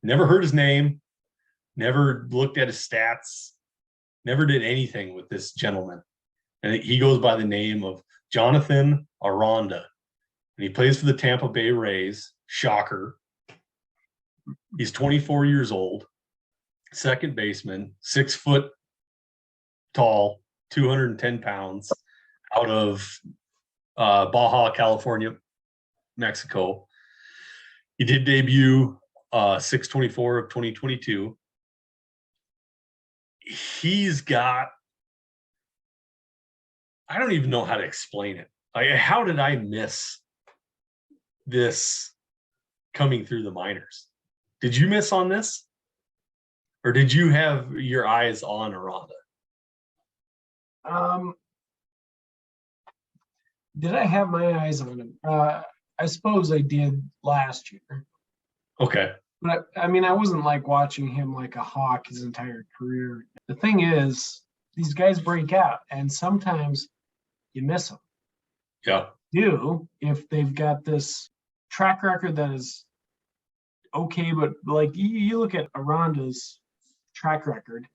Speaker 1: Never heard his name, never looked at his stats, never did anything with this gentleman. And he goes by the name of Jonathan Aranda. And he plays for the Tampa Bay Rays. Shocker. He's 24 years old, second baseman, 6 foot tall, 210 pounds, out of Baja California, Mexico. He did debut 6/24 of 2022. He's got, I don't even know how to explain it. Like, how did I miss this coming through the minors? Did you miss on this? Or did you have your eyes on Aranda?
Speaker 2: Did I have my eyes on him? I suppose I did last year.
Speaker 1: Okay.
Speaker 2: But I mean, I wasn't like watching him like a hawk his entire career. The thing is, these guys break out, and sometimes you miss them.
Speaker 1: Yeah.
Speaker 2: If they've got this track record that is okay, but like you look at Aranda's track record,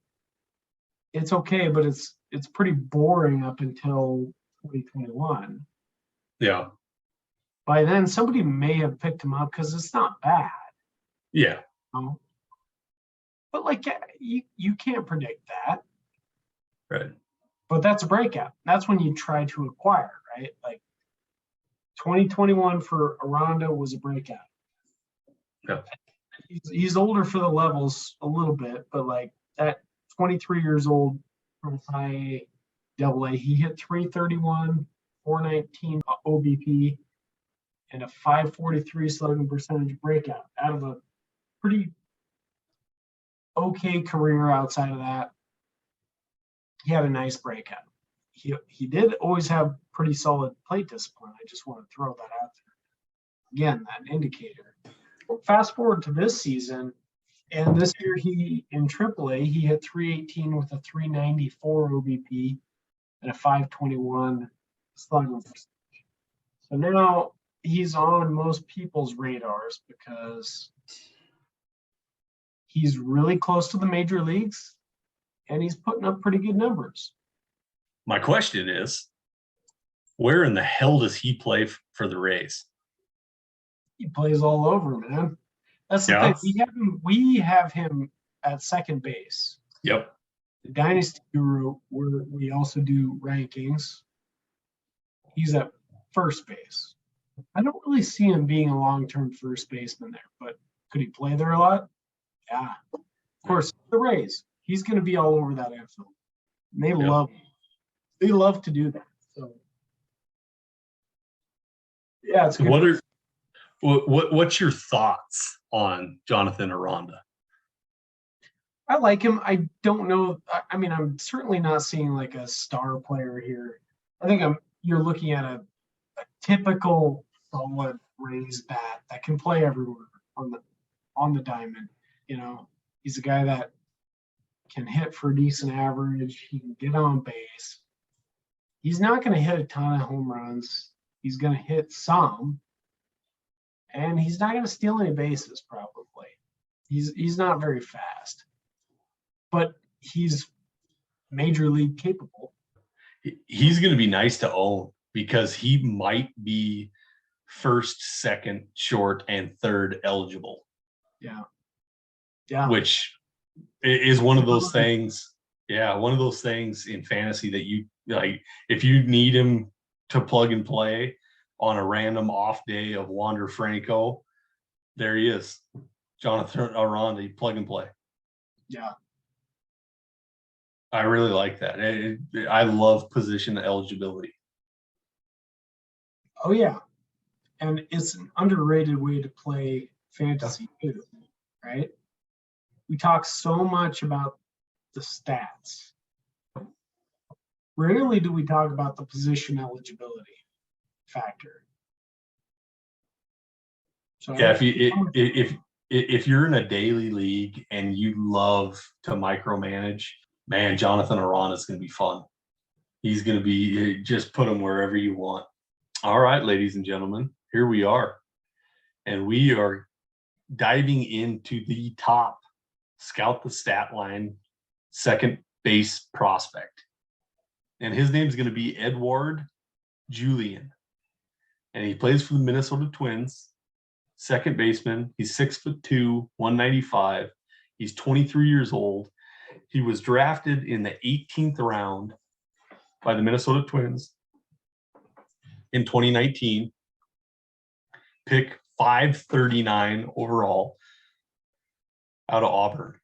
Speaker 2: it's okay, but it's pretty boring up until 2021.
Speaker 1: Yeah.
Speaker 2: By then, somebody may have picked him up because it's not bad.
Speaker 1: Yeah.
Speaker 2: But like, you can't predict that.
Speaker 1: Right.
Speaker 2: But that's a breakout. That's when you try to acquire, right? Like 2021 for Aranda was a breakout.
Speaker 1: Yeah.
Speaker 2: He's older for the levels a little bit, but like at 23 years old from high AA, he hit 331, 419 OBP, and a 543 slugging percentage breakout out of a pretty okay career. Outside of that, he had a nice breakout. He did always have pretty solid plate discipline. I just want to throw that out there. Again, that indicator. Fast forward to this season, and this year he in AAA he hit 318 with a 394 OBP and a 521 slugging percentage. So now he's on most people's radars because he's really close to the major leagues, and he's putting up pretty good numbers.
Speaker 1: My question is, where in the hell does he play for the Rays?
Speaker 2: He plays all over, man. That's the thing. We have him at second base.
Speaker 1: Yep.
Speaker 2: The Dynasty Guru, where we also do rankings, he's at first base. I don't really see him being a long-term first baseman there, but could he play there a lot? Yeah. Of course, the Rays. He's going to be all over that infield. And they love him. they love to do that. So yeah, it's good.
Speaker 1: What's your thoughts on Jonathan Aranda?
Speaker 2: I like him. I don't know. I mean, I'm certainly not seeing like a star player here. I think you're looking at a typical solid raised bat that can play everywhere on the diamond. You know, he's a guy that can hit for a decent average. He can get on base. He's not going to hit a ton of home runs. He's going to hit some, and he's not going to steal any bases probably. He's not very fast, but he's major league capable.
Speaker 1: He's going to be nice to own because he might be first, second, short, and third eligible.
Speaker 2: Yeah.
Speaker 1: Which is one of those things. Yeah, one of those things in fantasy that you like. If you need him to plug and play on a random off day of Wander Franco, there he is, Jonathan Aranda, plug and play.
Speaker 2: Yeah.
Speaker 1: I really like that. I love position eligibility.
Speaker 2: Oh yeah, and it's an underrated way to play fantasy too, right? We talk so much about the stats. Rarely do we talk about the position eligibility factor. So
Speaker 1: yeah, if you're in a daily league and you love to micromanage, man, Jonathan Aranda is going to be fun. He's going to be, just put him wherever you want. All right, ladies and gentlemen, here we are. And we are diving into the top Scout the Statline second base prospect. And his name is going to be Edouard Julien. And he plays for the Minnesota Twins, second baseman. He's 6'2", 195. He's 23 years old. He was drafted in the 18th round by the Minnesota Twins in 2019. Pick 539 overall out of Auburn.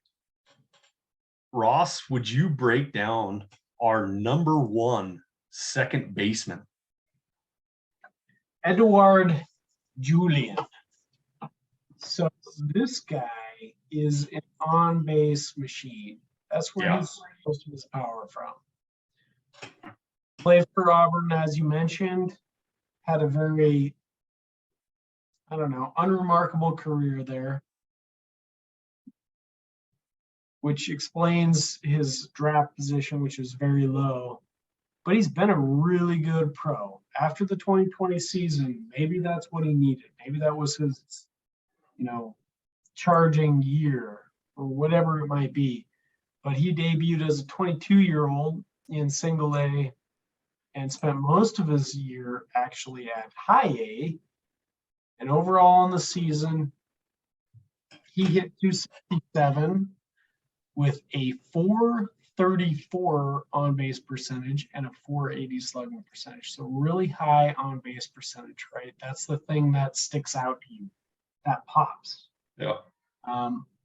Speaker 1: Ross, would you break down our number one second baseman?
Speaker 2: Edouard Julien. So this guy is an on-base machine. That's where he's supposed to get his power from. Played for Auburn, as you mentioned, had a very, unremarkable career there, which explains his draft position, which is very low. But he's been a really good pro. After the 2020 season, maybe that's what he needed. Maybe that was his, charging year or whatever it might be. But he debuted as a 22-year-old in single A and spent most of his year actually at high A. And overall in the season, he hit 267 with a 434 on-base percentage and a 480 slugging percentage. So really high on-base percentage, right? That's the thing that sticks out to you, that pops.
Speaker 1: Yeah.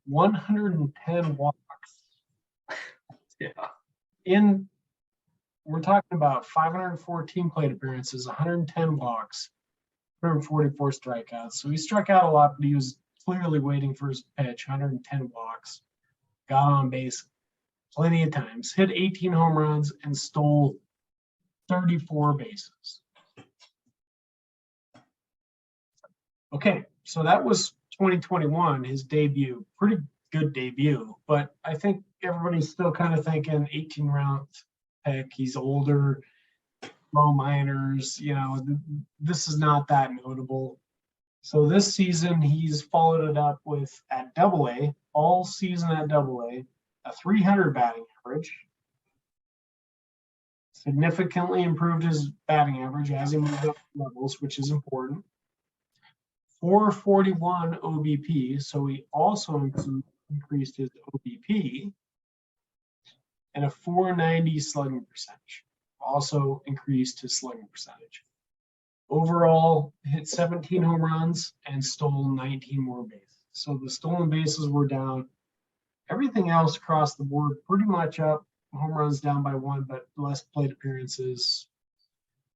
Speaker 2: 110 walks.
Speaker 1: Yeah.
Speaker 2: We're talking about 514 plate appearances, 110 walks, 144 strikeouts. So he struck out a lot, but he was clearly waiting for his pitch. 110 walks, got on base plenty of times, hit 18 home runs, and stole 34 bases. Okay, so that was 2021, his debut. Pretty good debut, but I think everybody's still kind of thinking 18-round pick. He's older, low minors. This is not that notable. So this season, he's followed it up with at Double-A, all season at Double-A, a 300 batting average. Significantly improved his batting average as he moved up levels, which is important. 441 OBP, so he also increased his OBP, and a 490 slugging percentage, also increased his slugging percentage. Overall, hit 17 home runs and stole 19 more bases. So the stolen bases were down. Everything else across the board pretty much up, home runs down by 1, but less plate appearances.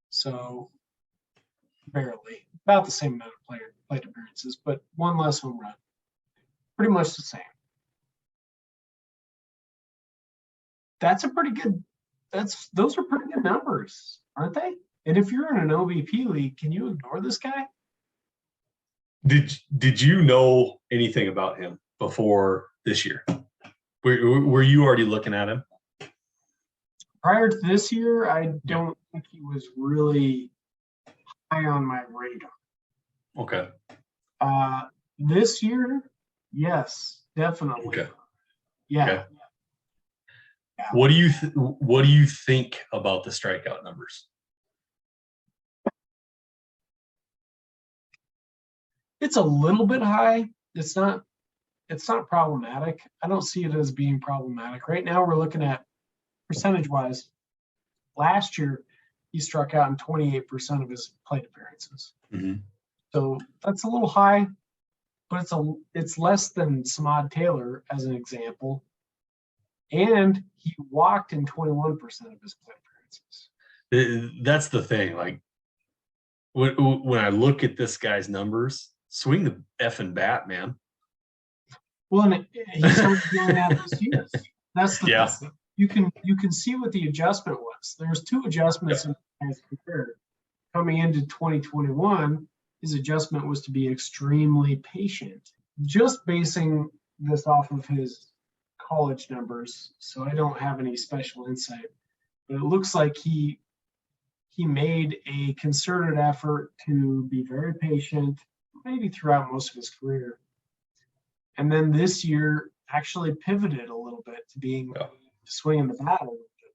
Speaker 2: So barely. About the same amount of plate appearances, but 1 less home run. Pretty much the same. That's a pretty good, those are pretty good numbers, aren't they? And if you're in an OVP league, can you ignore this guy?
Speaker 1: Did you know anything about him before this year? Were you already looking at him?
Speaker 2: Prior to this year, I don't think he was really high on my radar.
Speaker 1: Okay.
Speaker 2: This year, yes, definitely.
Speaker 1: Okay.
Speaker 2: Yeah.
Speaker 1: Okay. Yeah. What do you think about the strikeout numbers?
Speaker 2: It's a little bit high. It's not problematic. I don't see it as being problematic. Right now we're looking at percentage-wise. Last year, he struck out in 28% of his plate appearances.
Speaker 1: Mm-hmm.
Speaker 2: So that's a little high, but it's less than Samad Taylor, as an example. And he walked in 21% of his plate appearances.
Speaker 1: That's the thing. Like, when I look at this guy's numbers, swing the effing bat, man.
Speaker 2: Well, and he started doing that this year. That's the thing. You can see what the adjustment was. There's 2 adjustments in his career. Coming into 2021, his adjustment was to be extremely patient. Just basing this off of his college numbers, so I don't have any special insight, but it looks like he made a concerted effort to be very patient, maybe throughout most of his career. And then this year actually pivoted a little bit to being swinging the bat a little bit.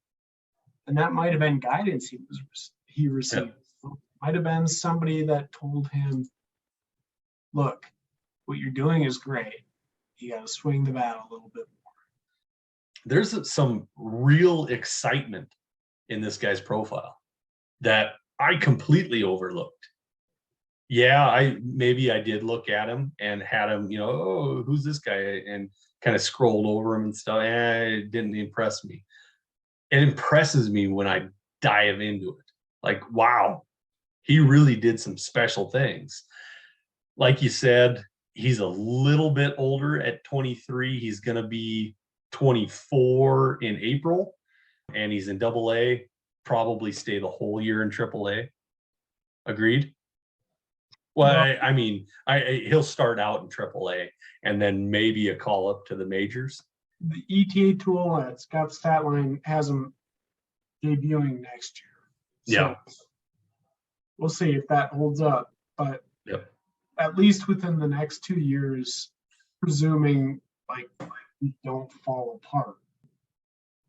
Speaker 2: And that might have been guidance he received. Yeah. Might have been somebody that told him, look, what you're doing is great. You got to swing the bat a little bit more.
Speaker 1: There's some real excitement in this guy's profile that I completely overlooked. Yeah, I did look at him and had him, oh, who's this guy? And kind of scrolled over him and stuff. It didn't impress me. It impresses me when I dive into it. Like, wow, he really did some special things. Like you said, he's a little bit older at 23. He's going to be 24 in April, and he's in AA. Probably stay the whole year in AAA. Agreed? Well, I mean, he'll start out in AAA and then maybe a call up to the majors.
Speaker 2: The ETA tool at Scout the Statline has him debuting next year. So we'll see if that holds up. But at least within the next 2 years, presuming like we don't fall apart.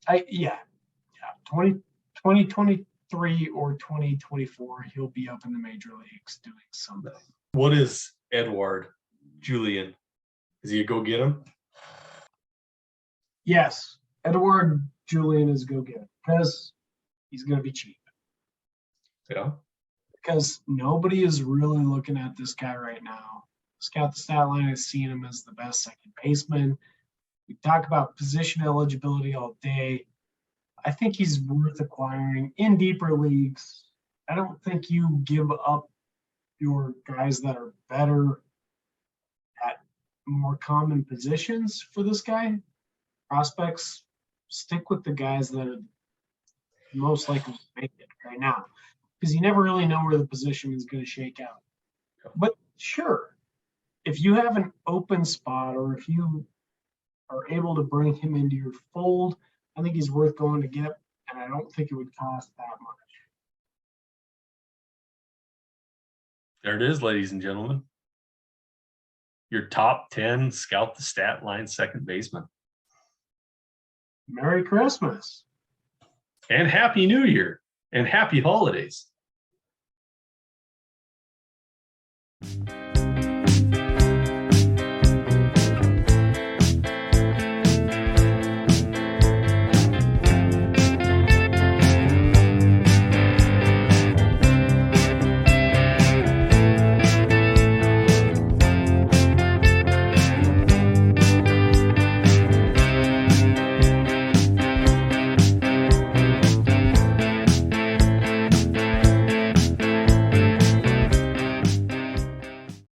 Speaker 2: 2023 or 2024, he'll be up in the major leagues doing something.
Speaker 1: What is Edouard Julien? Is he a go get him?
Speaker 2: Yes, Edouard Julien is go get him because he's going to be cheap.
Speaker 1: Yeah.
Speaker 2: Because nobody is really looking at this guy right now. Scout the Statline has seen him as the best second baseman. We talk about position eligibility all day. I think he's worth acquiring in deeper leagues. I don't think you give up your guys that are better at more common positions for this guy. Prospects, stick with the guys that are most likely to make it right now, because you never really know where the position is going to shake out. But sure, if you have an open spot or if you are able to bring him into your fold, I think he's worth going to get, and I don't think it would cost that much.
Speaker 1: There it is, ladies and gentlemen. Your top 10 Scout the Statline second baseman.
Speaker 2: Merry Christmas.
Speaker 1: And Happy New Year. And Happy Holidays.